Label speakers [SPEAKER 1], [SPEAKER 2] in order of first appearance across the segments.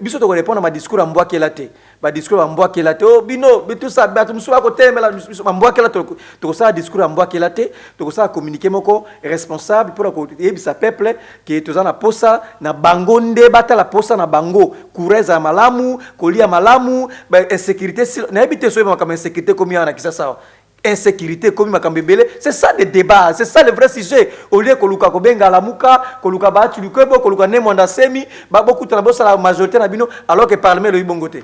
[SPEAKER 1] biso to répondre à ma discours en bois qui est ba discours en bois qui est oh bino tout ça ba tout à côté mais là en bois qui est to ça discours en bois qui est to ça communiquer moko responsable pour que ça peuple que to na posa na bango nde bata la posa na bango kureza malamu kolia malamu ba insécurité na habité so comme insécurité comme yana kisasa insécurité comme makambebele, c'est ça le débat, c'est ça le vrai sujet. Au lieu que luka kobenga la muka, que luka batu lukwebo, que luka nemonda semi, ba beaucoup de la majorité na bino alors que parlement le ibongote.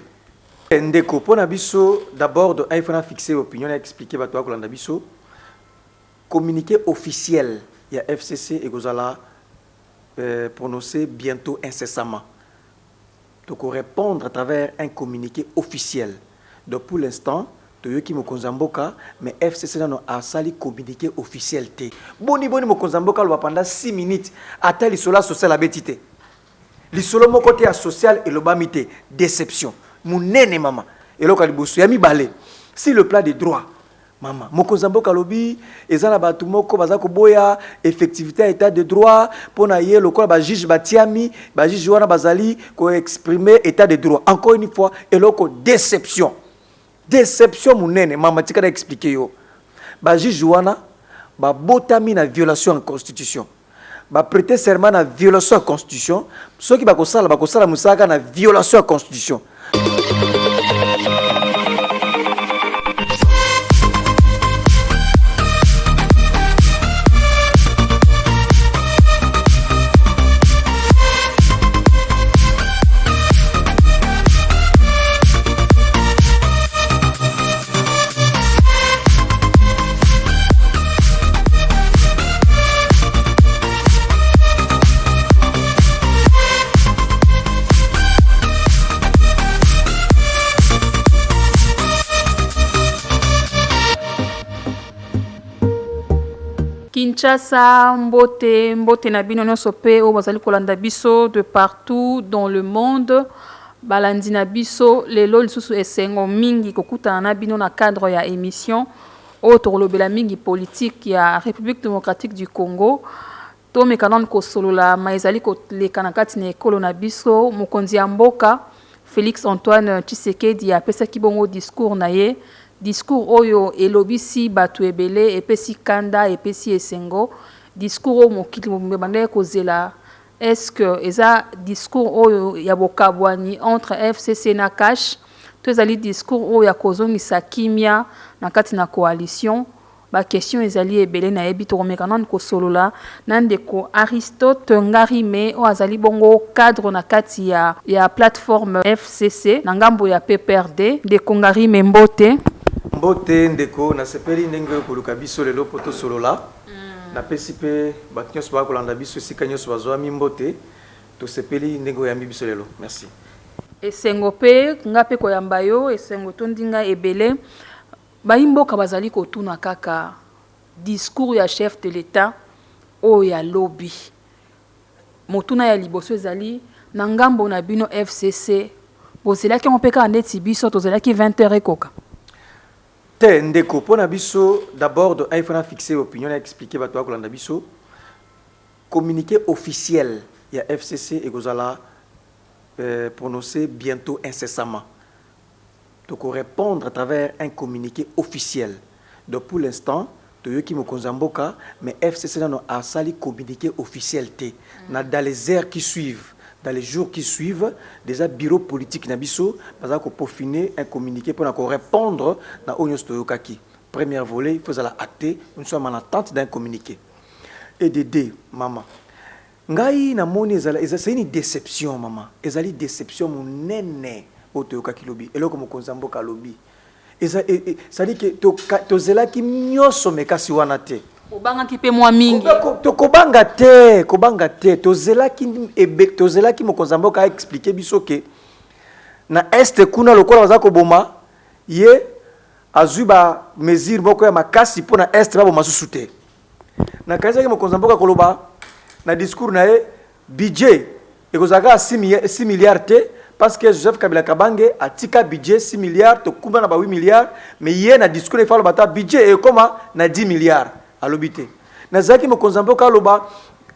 [SPEAKER 1] Ndeko pona biso d'abord de iPhone fixer opinion et expliquer ba toi kolanda biso communiqué officiel il y a FCC et gozala prononcer bientôt incessamment. Donc répondre à travers un communiqué officiel. Donc pour l'instant Toyoki Mokonzamboka, mais FCC a sali communiqué officiel. Boni Mokonzamboka lo pendant 6 minutes. Ata l'isola social a betité. L'isola mo côté social et le bamité. Déception. Mounene maman. Et là, quand yami balé. Si le plat des droits, maman. Mokonzamboka lobi, ezana batumoko bazako boya, effectivité état de droit, pour na yé le quoi ba juge batiami, ba juge wana bazali ko exprimer état de droit. Encore une fois, et là, déception. Déception mounene mama tika da expliquer yo ba juge wana ba botami na violation en constitution ba prêter serment na violation en constitution ceux qui ba kosala musaka na violation en constitution.
[SPEAKER 2] Kinshasa, Mbote na bino nyonso pe o bazali kolanda biso de partout dans le monde. Balandi na biso lelo lisusu esengo mingi kokutana na bino na cadre ya émission o tolobela mingi politique ya République démocratique du Congo. To mekanon ko solola maizali ko leka na kati na ekolo na biso mokonzi ya mboka Félix Antoine Tshisekedi apesa kibongo discours na ye. Discours oyo elobisi batu ebele epesi kanda epesi esengo discours o mokili mbebande kozela est-ce que eza discours oyo ya bokabwani entre FCC na cash to ezali discours oyo ya kozongisa kimia na kati na coalition ba question ezali ebele na yebi to komekana ko solola nandeko Aristote Ngarime o azali bongo cadre na kati ya plateforme FCC na ngambo ya PPRD de Ngarime Mbote
[SPEAKER 1] Mbote ndeko na sepeli ndenge koluka biso lelo poto solola na pesipe batinyo ba kolanda biso sikanyo bazwa mi Mbote to sepeli ndenge ya biso lelo merci
[SPEAKER 2] esengo pe ngape ko yamba yo esengo to ndinga ebele baimboka bazali kotuna kaka discours ya chef de l'état o ya lobby motuna ya liboso ezali na ngambo na bino FCC bozelaki mpeka ndeti biso tozelaki 20h ekoka
[SPEAKER 1] ndeko pona biso d'abord de iPhone fixer opinion et expliquer ba toi kolanda biso communiqué officiel ya FCC et gozala prononcer bientôt incessamment donc répondre à travers un communiqué officiel donc pour l'instant Toyoki Mokonzamboka mais FCC a sali communiqué officiel dans les heures qui suivent. Dans les jours qui suivent, déjà bureau politique Nabiso, parce qu'on peaufiner un communiqué pour répondre à Onyos Toyokaki. Premier volet, il faut acter, nous sommes en attente d'un communiqué. Et de maman. Ngai na moni c'est une déception maman. Ezali déception mon nene au Toyokaki lobby. Et là comme Konzamboka lobby. Ça dit que tozela ki nyoso mekasi wana te.
[SPEAKER 2] Obanga ki pe mwa mingi.
[SPEAKER 1] Kobanga te tozelaki Mokonzamboka a expliqué biso ke na este kuna lokola bazako boma ye azuba mesure boko ya makasi pona este ba boma susute. Na kaisa ki Mokonzamboka koloba na discours na ye budget ekozaka 6 milliards te parce que Joseph Kabila Kabange a tika budget 6 milliards to kumba na ba 8 milliards mais ye na discours il faut bata budget et comment na 10 milliards. À l'obité. Nazaki Mokonzamboka loba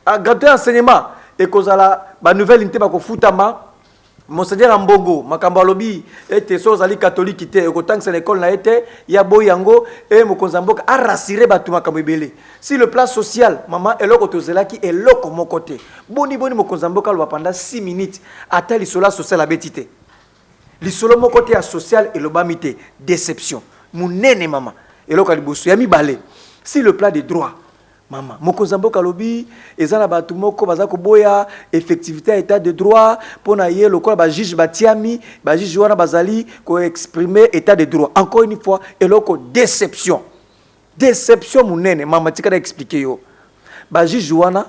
[SPEAKER 1] a gâté enseignement et kozala ba nouvelle inte ba ko futama Monseigneur Ambongo, makambo alobi, ete so zali catholique ite, ekotang c'est l'école na ete, ya boyango, et mokonzamboka a rassuré batu makambo ebele. Si le plan social, maman, eloko tozelaki, eloko mon côté. Boni mokonzamboka lo pendant 6 minutes, ata l'isola social a betite. L'isolo mon côté a social et le bamite, déception. Mounene maman, eloko aliboso, yami balé. Si le plan des droits, maman, mokonzamboka lobi, ezana batu moko bazako boya, effectivité à état de droit, pour naie le ba juge batiami, ba juge wana bazali ko exprimer état de droit. Encore une fois, eloko déception. Déception mounene, maman tika da expliquer yo. Ba juge wana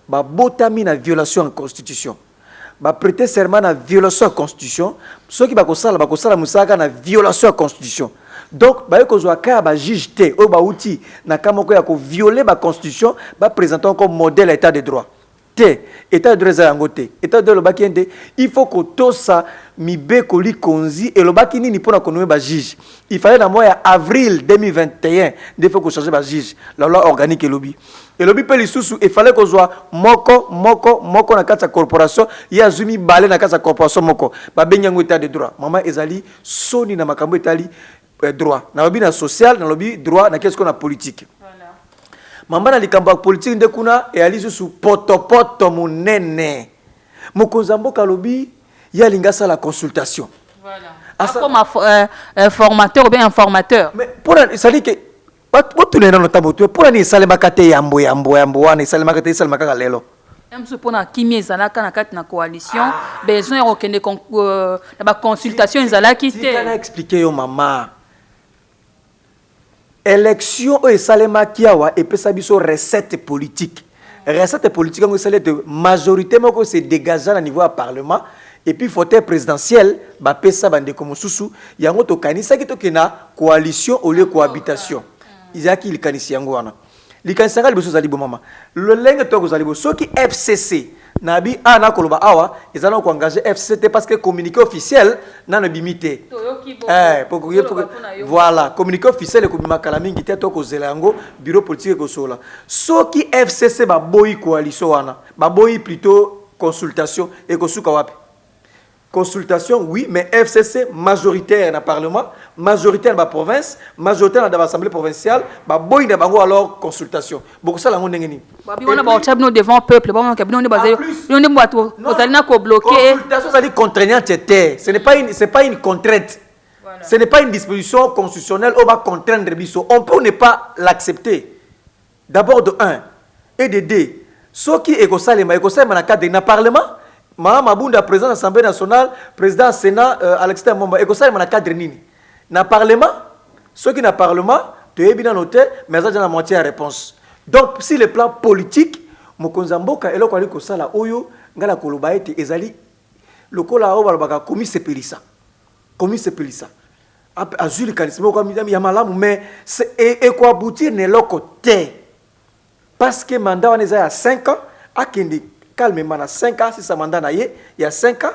[SPEAKER 1] ba botami na violation en constitution. Ba prêter serment na violation en constitution. Ceux qui ba kosala musaka na violation en constitution. Donc ba ko zoaka ba juge te o ba outil na kamoko ya ko violer ba constitution ba présenter comme modèle état de droit. Te état de droit yangote. État de droit bakende, il faut que tout ça mi be ko li konzi et le bakini ni pona konomé ba juge. Il fallait dans mois avril 2021 de faut que changer ba juge la loi organique et lobby. Et lobby pe lisusu il fallait que soit moko na kata corporation ya zumi balé na kata corporation moko. Ba benyango état de droit. Maman ezali soni na makambo etali droit. Na lobby na social, na lobby droit, na qu'est-ce qu'on a politique. Voilà. Maman na likambo politique nde kuna e ali sous poto munene. Mokonzamboka lobby ya lingasa la consultation.
[SPEAKER 2] Voilà. Comme formateur ou bien informateur.
[SPEAKER 1] Mais pour ça dit que tout le monde pour ni salema kate yambo wana salema kate salema kaka lelo.
[SPEAKER 2] Même si pour na kimi ezalaka na kati na coalition, besoin ya okende na ba consultation ezalaki te.
[SPEAKER 1] Tika na expliquer yo mama. Élection et salema kiawa et pesa biso recette politique. Recette politique on sait de majorité moko se dégager à niveau à parlement et puis fauteuil présidentiel ba pesa bande comme susu yango to kanisa ki to kena coalition au lieu cohabitation. Izaki il kanisi yango wana. Li kanisa ngali biso zali bo mama. Le lenge to ko zali bo soki FCC nabi ana koloba awa ezana ko engager FCT parce que communiqué officiel na no bimité. Voilà, communiqué officiel et komima kala mingi te to ko zela yango bureau politique ko sola. Soki FCC ba boyi coalition wana, ba boyi plutôt consultation et ko suka wapi. Consultation, oui, mais FCC majoritaire dans le Parlement, majoritaire dans la province, majoritaire dans l'Assemblée provinciale, bah boy na bango alors consultation. Beaucoup ça la monde ngeni.
[SPEAKER 2] Babi on a ba chabno devant peuple, ba on cabinet on est basé, on est boito, vous allez na ko bloquer.
[SPEAKER 1] Consultation ça dit contraignante c'est pas une contrainte. Voilà. Ce n'est pas une disposition constitutionnelle on va contraindre biso. On peut ne pas l'accepter. D'abord de 1 et de 2. Ce qui est salema dans le cadre d'un parlement Mama Bunda, président de l'Assemblée nationale, président du Sénat, Alexis Mbomba, et que ça, il y a un cadre nini. Dans le Parlement, ceux qui dans le Parlement, tu es bien noté, mais ça, j'ai la moitié à réponse. Donc, si le plan politique, Mokonzamboka, et là, quand il y a la Oyo, Ngala Kolobaete, Ezali, le Kola Obalbaka, commis c'est Pélissa. Commis c'est Pélissa. Azul, Kanismo, il y a malam, mais et quoi aboutir n'est l'autre côté. Parce que le mandat, on est à 5 ans, à Kendi. Calmement, 5 ans, si ça mandat il y a 5 ans,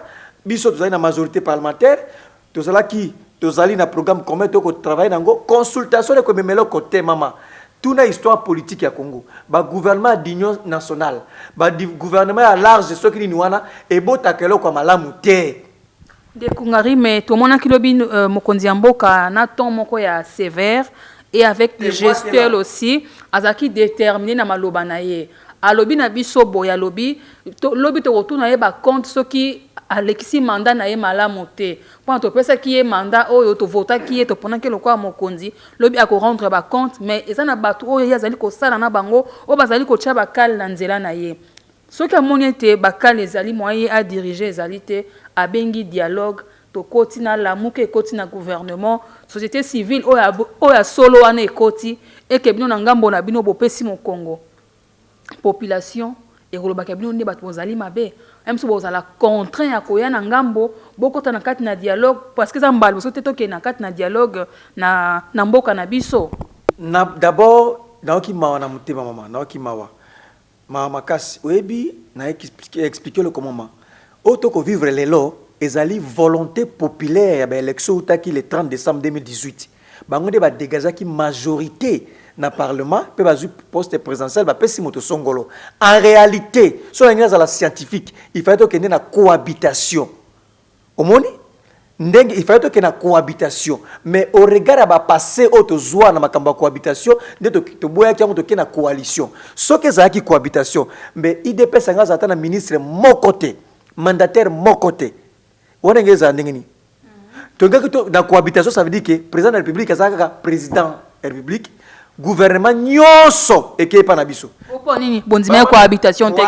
[SPEAKER 1] biso tu as une majorité parlementaire, tu as un programme commun, tu travailles dans consultation de comme le côté maman. Toute une histoire politique à Congo. Le gouvernement d'union nationale, le gouvernement à large, ceux qui nous ont et beau takelo comme la mouté.
[SPEAKER 2] De Kungari, mais tout le monde qui l'a Mokonziamboka, na ton moko ya sévère et avec des gesteurs aussi, azaki déterminé na maloba na ye. Alobi na biso boya lobi to retourna ye ba compte ce qui alexi mandat na ye malamu te pour to pesa qui est mandat oyo to vota qui est to pendant que le quoi mokonzi lobi a ko rendre ba compte mais eza na batu oyo yazali ko sala na bango o bazali ko tia bakal na nzela na ye ce que amoni te bakal ezali moyen à diriger ezali te abengi dialogue to koti na lamuke koti na gouvernement société civile oya solo wana ekoti et que bino na ngambo na bino bopesi mo Congo population et rolobaka bino ne bato bozali mabe même si bozala contraint ya koya na ngambo bokota na kati na dialogue parce que ça mbalo so te na kati na dialogue na mboka na biso
[SPEAKER 1] na d'abord naoki mawa na mutema mama naoki mawa mama kasi oyebi na expliquer le comment auto ko vivre lelo ezali volonté populaire ya ba élection utaki le 30 décembre 2018 bango de ba dégager ki majorité na parlement peut bazu poste présidentiel ba pesi moto songolo en réalité sur la scientifique il fallait que na cohabitation omoni ndenge il fallait que na cohabitation mais au regard à passer auto zoa na makamba cohabitation nde to boya ki to na coalition ce que ça qui cohabitation mais IDP sanga za na ministre mon côté mandataire mon côté on ngeza ndenge ni to ngaki to na cohabitation ça veut dire que président de la République azaka président de la République gouvernement nyoso ekepa na biso
[SPEAKER 2] opo nini bondima cohabitation te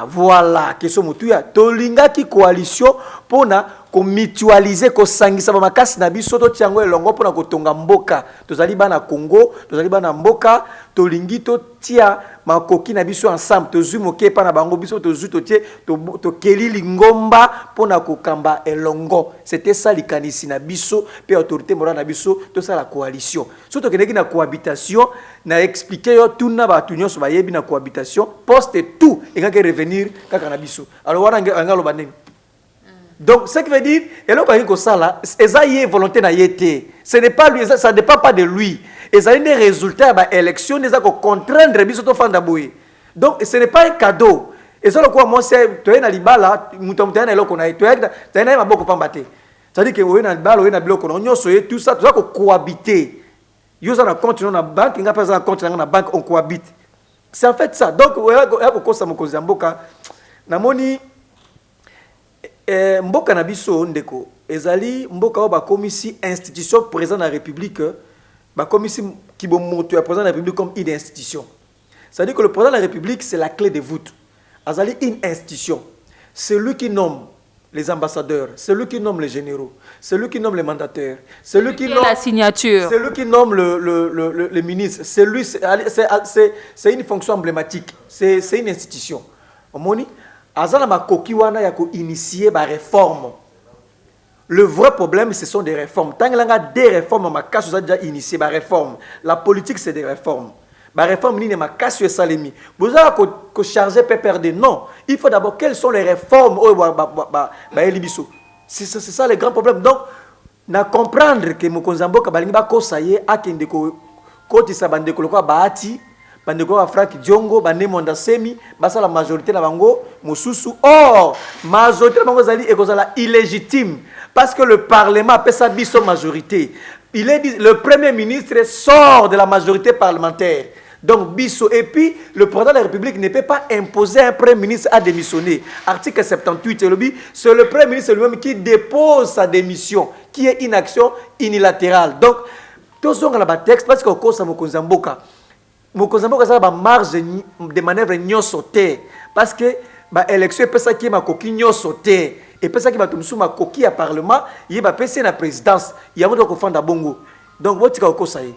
[SPEAKER 1] voilà question mutuya to lingaki coalition pona ko mutualiser ko sangisa ba makasi na biso to tiango elongo pona ko tonga mboka tozali bana Congo tozali bana mboka to lingi to tia makoki na biso ensemble to zumo kepa na bango biso to zu to tie to keli lingomba pona ko kamba elongo c'était ça likanisi na biso pe autorité morale na biso to ça la coalition surtout que na cohabitation na expliquer yo tout na ba tunyo so ba yebi na cohabitation poste tout et quand revenir kaka na biso alors wana ngalo banene. Donc, ce qui veut dire, et là, quand ça là, ça y est volonté na yété. Ce n'est pas lui, ça ne dépend pas de lui. Et ça a des résultats de l'élection, ils ont contraindre biso to fanda boye. Donc, ce n'est pas un cadeau. Et ça, quoi, moi, c'est, tu es dans l'ibala, mutamutana na eloko na, tu es na maboko pambate. C'est-à-dire que, oui, na l'ibala, oui, na biloko na, on soye tout ça, tout ça, qu'on cohabiter. Yo ça na compte na banque, il n'y a pas un compte na banque, on cohabite. C'est en fait ça. Donc, il y a beaucoup de choses mboka. Na moni mboka na biso ndeko ezali mboka ba komisi institution président de la République ba komisi qui bon moto ya président de la République comme une institution. Ça veut dire que le président de la République c'est la clé de voûte. Azali une institution. C'est lui qui nomme les ambassadeurs, c'est lui qui nomme les généraux, c'est lui qui nomme les mandataires, c'est lui qui nomme
[SPEAKER 2] la signature,
[SPEAKER 1] c'est lui qui nomme le ministre, c'est lui c'est une fonction emblématique, c'est une institution. Omoni azana makoki wana ya ko initier ba réforme. Le vrai problème ce sont des réformes. Tant qu'il y a des réformes ma casse déjà initié ba réforme. La politique c'est des réformes. Ba réforme ni ma casse salemi. Vous avez ko charger PPRD non. Il faut d'abord quelles sont les réformes ba elibiso. C'est ça le grand problème. Donc na comprendre que Mokonzambo kabalingi ba kosaye akende ko koti sa bande ko lokwa baati bandeko wa Frank Diongo bane monda semi basa la majorité na bango mosusu or majorité na bango zali ekozala illégitime parce que le parlement appelle ça biso majorité. Il est dit le premier ministre sort de la majorité parlementaire. Donc biso et puis le président de la République ne peut pas imposer un premier ministre à démissionner. Article 78 c'est le premier ministre lui-même qui dépose sa démission qui est une action unilatérale. Donc tous sont dans le texte parce que au cause de Mokonzamboka Mokonzamboka ça ba marge de manœuvre nyoso te parce que ba élection peut ça qui ma coquille nyoso te et peut ça qui va tomber sous ma coquille à parlement il va passer la présidence il y a moto ko fanda bongo donc botika ko ça y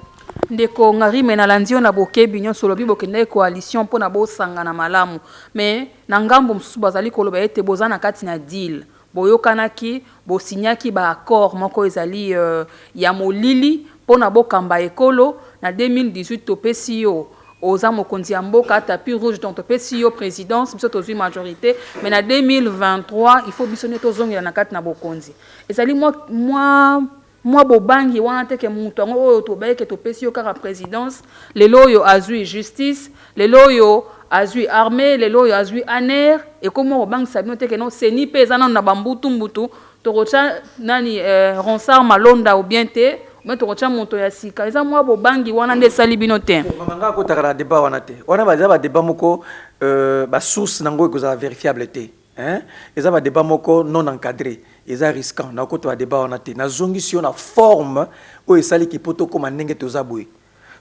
[SPEAKER 2] ndeko ngari menalandio na bokebi nyonso lobi bokende coalition mpona bosanga na malamu mais na ngambo msusu bazali koloba ete bozana kati na deal boyokanaki bosinyaki ba accord moko ezali ya molili pona bokamba ekolo na 2018 topesi yo oza mokonzi ya mboka tapis rouge donc topesi yo présidence biso tozwi majorité mais na 2023 il faut biso ne tozongela na kati na bokonzi ezali moi bobangi wana teke mutu ngo oyo tobayeke topesi yo kaka présidence lelo yo azwi justice lelo yo azwi armée lelo yo azwi aner et comment bobangi sabino teke no seni pe ezana na bambutu mbutu tokocha nani Ronsard Malonda ou bien te mais tokocha moto ya sika eza moi bobangi wana nde sali bino te
[SPEAKER 1] manga ko takara débat wana te wana ba débat moko ba source nango ko vérifiable te hein eza ba débat moko non encadré eza risquant na ko to ba débat wana te na zongisi na forme o esali ki poto koma ndenge to zaboué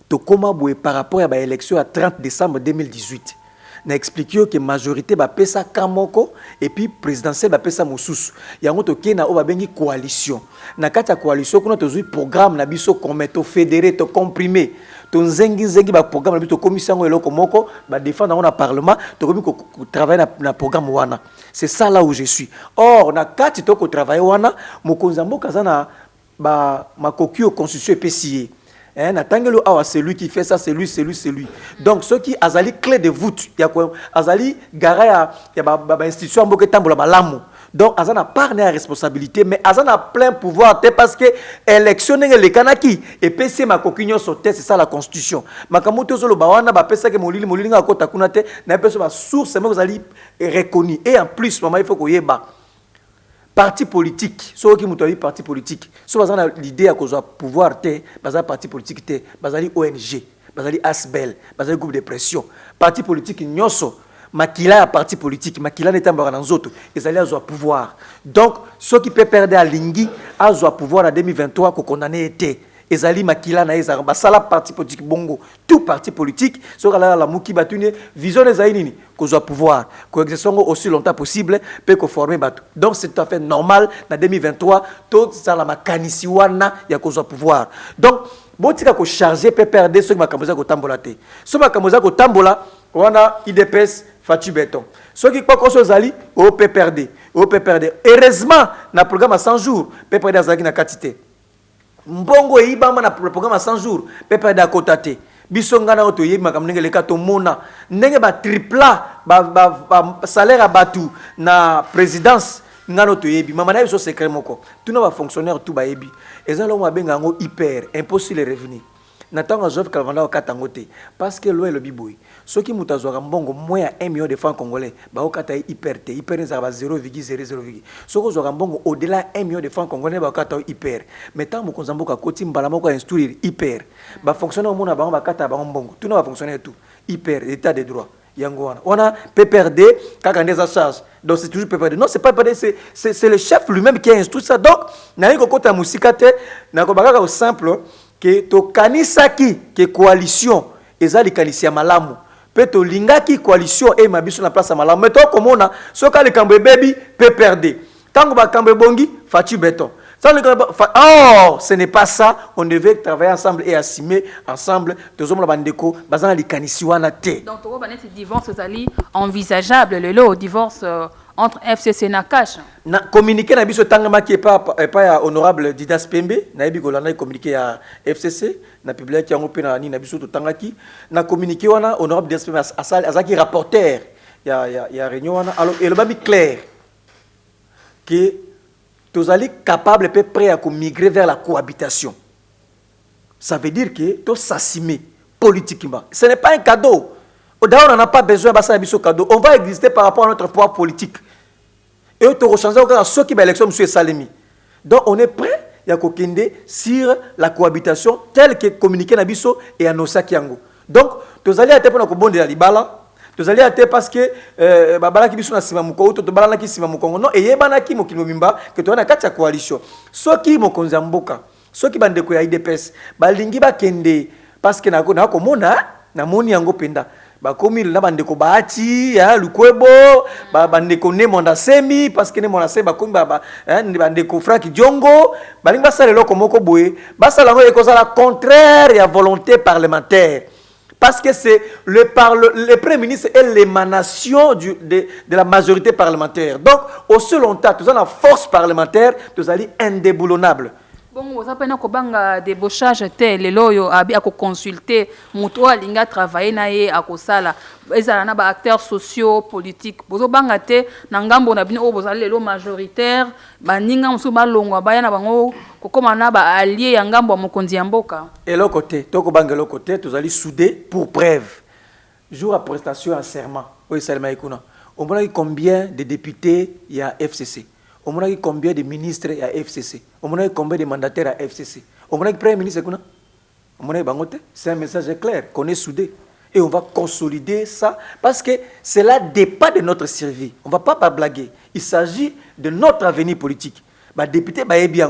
[SPEAKER 1] to koma boé par rapport à ba élection à 30 décembre 2018 na expliqué que majorité ba pesa kamoko et puis présidentielle ba pesa mosusu yango to kena o ba bengi coalition na kati ya coalition kuna to zui programme na biso comme to fédéré to comprimé to nzengi ba programme na biso commission eloko moko ba défendre na parlement to komi ko travailler na programme wana c'est ça là où je suis or na kati to ko travailler wana mokonzambo kazana ba makoki o constitution epesié. C'est lui qui fait ça, c'est lui. Donc, ceux qui azali clé de voûte, il y a quoi azali gara il y a institution mboke tambola balamu. Donc, azana pas de responsabilité, mais azana plein pouvoir parce que électionner les kanaki et PC ma coquignon sauter, c'est ça la constitution. Makamoto solo bawana ba pesa que molili nga kota kunate na peso ba source mais vous allez reconnu et en plus maman il faut qu'on yeba parti politique ceux qui mutu parti politique so bazana l'idée à cause pouvoir te bazali parti politique te bazali ONG bazali ASBEL bazali groupe de pression parti politique nyonso makila ya parti politique makila netambaka na nzoto ezali azwa pouvoir donc ceux qui peut perdre à lingi azwa pouvoir en 2023 ko condamner été ezali makila na ezara basala parti politique bongo tout parti politique so kala la muki batune vision ezali nini kozwa pouvoir ko exercer aussi longtemps possible peut ko former bato donc c'est tout à fait normal na 2023 tout ça la makanisi wana ya kozwa pouvoir donc botika ko charger peut perdre ceux qui makamoza ko tambola te so makamoza ko tambola wana IDPS Fatu Béton ceux qui pas ko zali au PPRD heureusement na programme à 100 jours PPRD azaki na quantité mbongo eyibama na programme à 100 jours pepe da kotate biso ngana oto yebi makamnenge leka to mona ndenge ba tripla ba salaire à batu na présidence ngana to yebi mama na biso secret moko tuna ba fonctionnaire tout ba yebi ezalo mo benga ngo hyper impossible revenu natanga Joseph Kalvanda okatango te parce que lo le biboy ceux qui mutazwa mbongo moins 1 million de francs congolais ba okata hyper te hyper za 0,00 soko zwa mbongo au-delà 1 million de francs congolais ba okata hyper mais tant mokonza mboka koti mbala moko instruire hyper ba fonctionnaire mona ba kata ba mbongo tout na ba fonctionnaire tout hyper état de droit yango wana on a PPRD kaka ndeza charge donc c'est toujours PPRD non c'est pas PPRD c'est le chef lui-même qui a instruit ça donc na yiko kota musika te na ko bakaka au simple que to kanisaki que coalition ezali kanisi ya malamu pe to lingaki coalition e mabiso na place ya malamu mais to komona soka le kambe baby peut perdre tango ba kambe bongi Fatu Béton oh ce n'est pas ça on devait travailler ensemble et assumer ensemble tozomona bandeko bazana li kanisi wana te
[SPEAKER 2] donc to ba net divorce ezali envisageable le divorce entre FCC na cash
[SPEAKER 1] na communiquer na biso tangama qui pas ya honorable Didas Pembe na yebi kolanda communiquer ya FCC na publier ki yango pe na ni na biso to tangaki na communiquer wana honorable Didas Pembe azaki rapporteur ya réunion wana alors et le babi clair que tous allez capable peu prêt à migrer vers la cohabitation ça veut dire que to s'assumer politiquement ce n'est pas un cadeau. D'ailleurs, on n'a pas besoin de cadeau. On va exister par rapport à notre pouvoir politique. Et on va changer ceux qui ont l'élection, M. Salemi. Donc, on est prêt à sur la cohabitation telle que communiqué Nabiso et à Nosaki Yango. Donc, vous allez être pour nous bon de la libala. Vous allez être parce que babala qui biso na sima muko to babala qui sima muko non et yebana qui mo kilomimba que to na kati ya coalition. Ceux qui mo konzamboka, ceux qui bande ko ya IDPS, balingi ba kende parce que na ko mona na moni yango penda. Bakomi na bandeko baati ya lukwebo bandeko ne monda semi parce que ne monda semi bakomi bandeko Frank Diongo balinga sala loko moko boye basala ngo ekozala contraire ya volonté parlementaire parce que c'est le premier ministre est l'émanation de la majorité parlementaire donc au seul longtemps tous la force parlementaire tous allez indéboulonnable.
[SPEAKER 2] Bon, vous avez un débauchage tel, les loyaux à consulter, muto alinga travailler naie à kosala, ils ont des acteurs sociaux, politiques. Vous avez nangambo na bino vous allez le majoritaire, baninga musuba longwa bayana bango kokoma na ba allié yangambo mokonzi yamboka. Et
[SPEAKER 1] l'autre côté, toko banga l'autre côté, tous allez souder pour preuve. Jour à prestation à serment. Oui, Salma Ikuna. On voit combien de députés il y a FCC. On a combien de ministres à FCC. On a combien de mandataires à FCC. On a premier ministre. C'est un message clair qu'on est soudés. Et on va consolider ça parce que cela dépend de notre survie. On ne va pas blaguer. Il s'agit de notre avenir politique. Les députés, les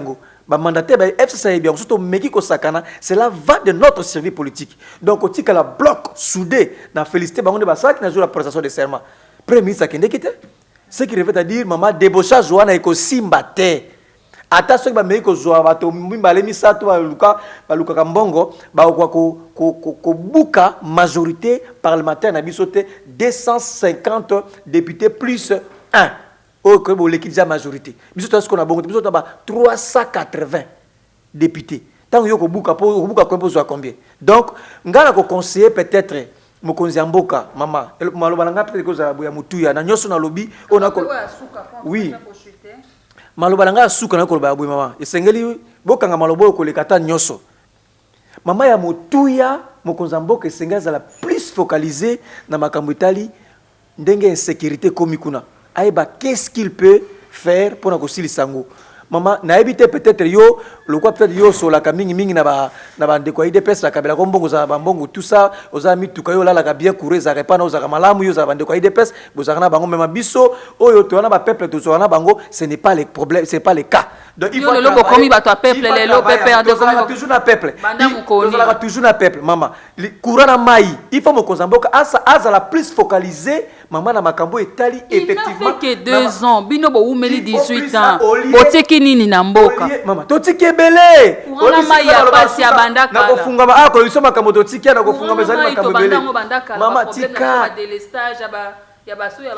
[SPEAKER 1] mandataires, les FCC, surtout Mekiko Sakana, cela va de notre survie politique. Donc, on dit que la bloc soudé, dans félicité, on a la prestation de serment. Premier ministre, ce qui revient à dire, maman, débauchage, Joana, et que Simbate. Ata ceux qui ont mis que Joana, Luka Kambongo, Buka, majorité parlementaire, n'a bisoté 250 députés plus 1. Au l'équipe de la majorité. Bisoté, ce qu'on a bon, 380 députés. Tant que Buka, combien? Donc, on a conseillé peut-être. Mokonzi Mboka mama maloba nga peut-être que za boya mutuya na nyoso na lobi on a oui maloba nga suka na koloba boya mama esengeli bokanga malobo ko lekata nyoso mama ya mutuya mokonzi Mboka esengeli za la plus focalisé na makambo itali ndenge insécurité komi kuna aiba qu'est-ce qu'il peut faire pour kosilisa ngo mama na habité peut-être yo le quoi peut-être yo sur la mingi mingi na ba ndeko IDPS la kabela ko mbongo za bambongo tout ça oza mituka yo la ka bien courir za repa na oza malamu yo za bandeko IDPS bozaka na bango même biso oyo to na ba peuple to na bango ce n'est pas le problème c'est pas le cas
[SPEAKER 2] donc il faut le lobo komi ba to peuple les lo peuple de
[SPEAKER 1] comme toujours na peuple toujours na peuple mama courant na mai il faut me kozamboka asa la plus focalisé maman na makambo etali effectivement
[SPEAKER 2] il n'a fait que 2 ans bino bo umeli 18 ans otiki nini na mboka
[SPEAKER 1] mama totiki ebele
[SPEAKER 2] ona mai ya pasi ya bandaka
[SPEAKER 1] na kofunga ma ko biso makambo totiki na kofunga mezali makambo ebele mama tika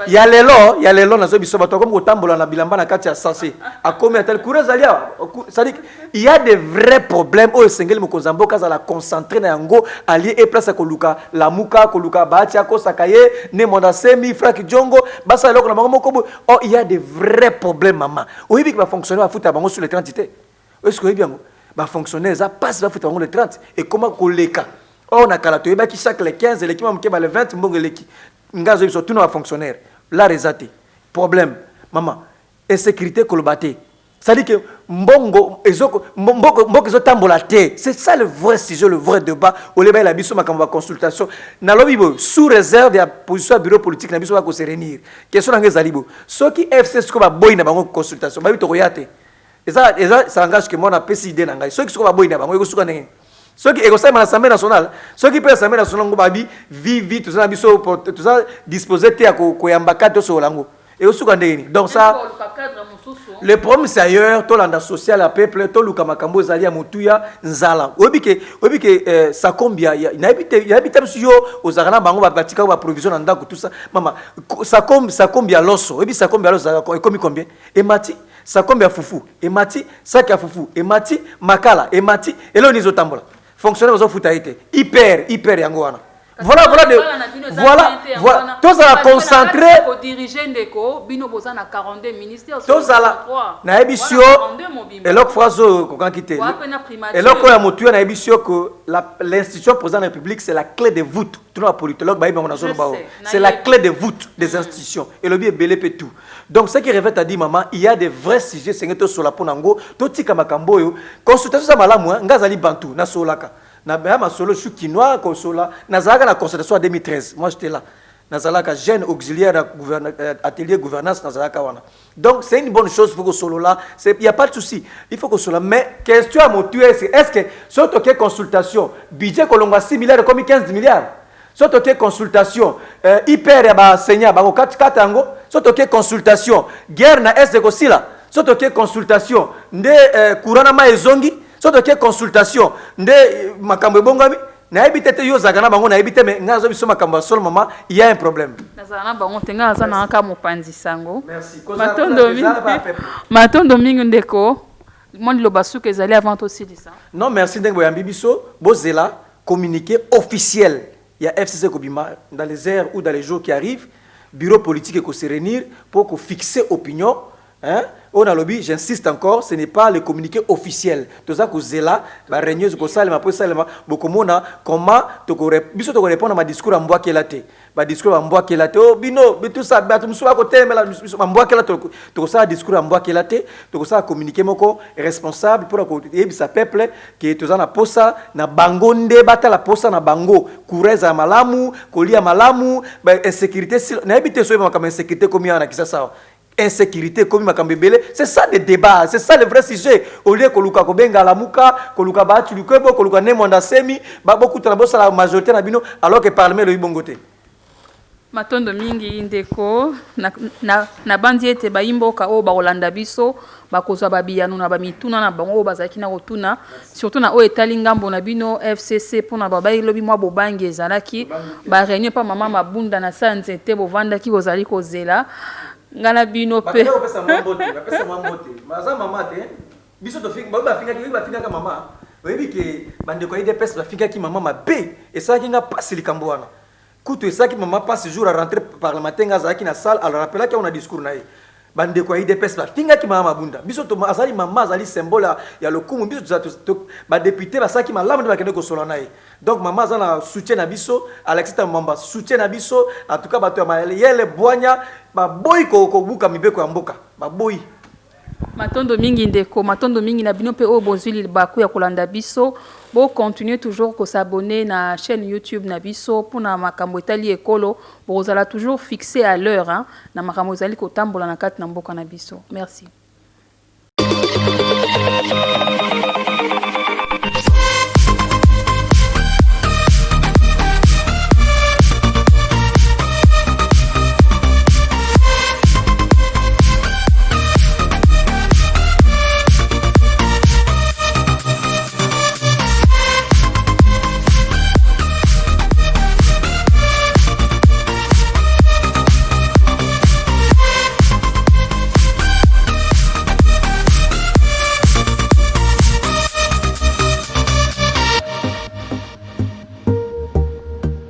[SPEAKER 1] ya lelo nazo biso bato comme kotambola na bilamba na kati ya sase akomi atel kurezalia c'est-à-dire il y a des vrais problèmes au sengeli mokozamboka za la concentrer na yango allié et place koluka la muka koluka baati ako sakaye ne monda semi fraki jongo basa loko na bango moko oh il y a des vrais problèmes mama oyibi que va fonctionner va foutre bango sur les 30 té est-ce que bien va fonctionner ça passe va foutre bango les 30 et comment koleka on a kala to yeba ki chaque les 15 et l'équipe mke ba le 20 mbongo leki ngazo biso tout nos fonctionnaires la rezate problème maman insécurité kolobate ça dit que mbongo ezoko mboko zo tambola té c'est ça le vrai sujet le vrai débat au leba la biso makambo consultation na lobibo sous réserve de la position bureau politique na biso ba ko se réunir question na ngezalibo soki FC ko ba boy na bango consultation ba bito koyate ça ça engage que moi na PCD na ngai soki ko ba boy na bango ko suka ndenge soki ekosema na Assemblée nationale soki pe Assemblée nationale ngo babi vivi tout ça biso tout ça disposer te ko yambaka to so lango et osuka ndeni donc ça le problème c'est ailleurs to landa social à peuple to luka makambo zali ya mutuya nzala obi que ça combien na habite monsieur ozarana bango ba batika ba provision na ndako tout ça mama ça combien loso obi ça combien loso ekomi combien et mati ça combien fufu et mati sac ya fufu et mati makala et mati et là nizo tambola fonctionnaire aux futa été hyper yango wana voilà tous à concentrer
[SPEAKER 2] au diriger ndeko bino boza na 42 ministères
[SPEAKER 1] tous à la na ebisio et l'autre phrase qu'on quitter et l'autre ya motu na ebisio que l'institution président de la République c'est la clé de voûte tout le politologue ba na zone ba c'est la clé de voûte des institutions et le bien belé peut tout donc ce qui revient à dire maman il y a des vrais sujets sengeto sur la ponango to tika makambo yo consultation za malamu ngazali bantu na solaka na ma solo chukinois consola nazalaka na consultation en 2013 moi j'étais là nazalaka jeune auxiliaire atelier gouvernance nazalaka wana donc c'est une bonne chose faut que solo là c'est il y a pas de souci il faut que solo mais question à motuer c'est est-ce que surtout que consultation budget kolonga 6 milliards comme 15 milliards surtout que consultation hyper ya ba enseignant ba 4 yango surtout que consultation guerre na est ko sila surtout que consultation nde courant na ma ezongi surtout que consultation nde makambo bongami na ebitete yo zakana bango na ebite me ngazo biso makambo solo mama il y a un problème
[SPEAKER 2] nazana bango tenga azana ka mopanzi sango
[SPEAKER 1] merci
[SPEAKER 2] matondo mingi ndeko moi lo basuka ezali avant aussi ça
[SPEAKER 1] non merci ndenge boyambi biso bozela communiqué officiel il y a FCC Kobima dans les heures ou dans les jours qui arrivent bureau politique ko se réunir pour ko fixer opinion hein. On a lobby, j'insiste encore, ce n'est pas le communiqué officiel. Tout ça que zela, la réunion que ça, ma poste ça, beaucoup mona comment biso to répondre à ma discours en bois qui la té. Ma discours en bois qui la té. Oh bino, tout ça, batum soit à côté, mais la en bois qui la té. Tout ça discours en bois qui la té. Tout ça communiqué moko responsable pour que ça peuple qui tout ça na posa na bango nde bata la posa na bango. Kureza malamu, kolia malamu, insécurité na habité so comme insécurité comme yana qui ça. Insécurité comme makambebele c'est ça le débat c'est ça le vrai sujet au lieu que luka kobenga la muka koluka ba tu lukwebo koluka ne monda semi ba beaucoup de la majorité na bino alors que parlement le bongote
[SPEAKER 2] matondo mingi ndeko na bandi ete ba imboka o ba Rolanda biso ba kozwa ba biyanu na ba mituna na bango bazaki na rotuna surtout na o etali ngambo na bino FCC pona ba bayi lobi mwa bobangi ezalaki ba réunion pa mama mabunda na sanze te bovanda ki kozali kozela ngana bino pe
[SPEAKER 1] ba pesa mambote maza mama te biso to finga ba finga ka mama oyebi ke bande ko IDPS ba finga ki mama mabe et ça ki nga passe likambo wana kutu ça ki mama passe jour à rentrer parlementaire nga za ki na salle alors rappela ki on a discours nae bande kwa IDPS ba finga ki mama bunda biso to azali mama azali symbole ya lokumu biso to ba député ba saki malamu de ba kende ko solo nae donc mama azana soutien na biso Alexita Mamba soutien na biso en tout cas ba to yele boanya ba boy ko buka mibeko ya mboka ba boy
[SPEAKER 2] matondo mingi ndeko matondo mingi na bino pe o bozuli baku ya kolanda biso bo continuer toujours ko s'abonner na chaîne YouTube na biso pour na makambo etali ekolo bozala toujours fixé à l'heure hein na makambo ezali ko tambola na kati na mboka na biso merci.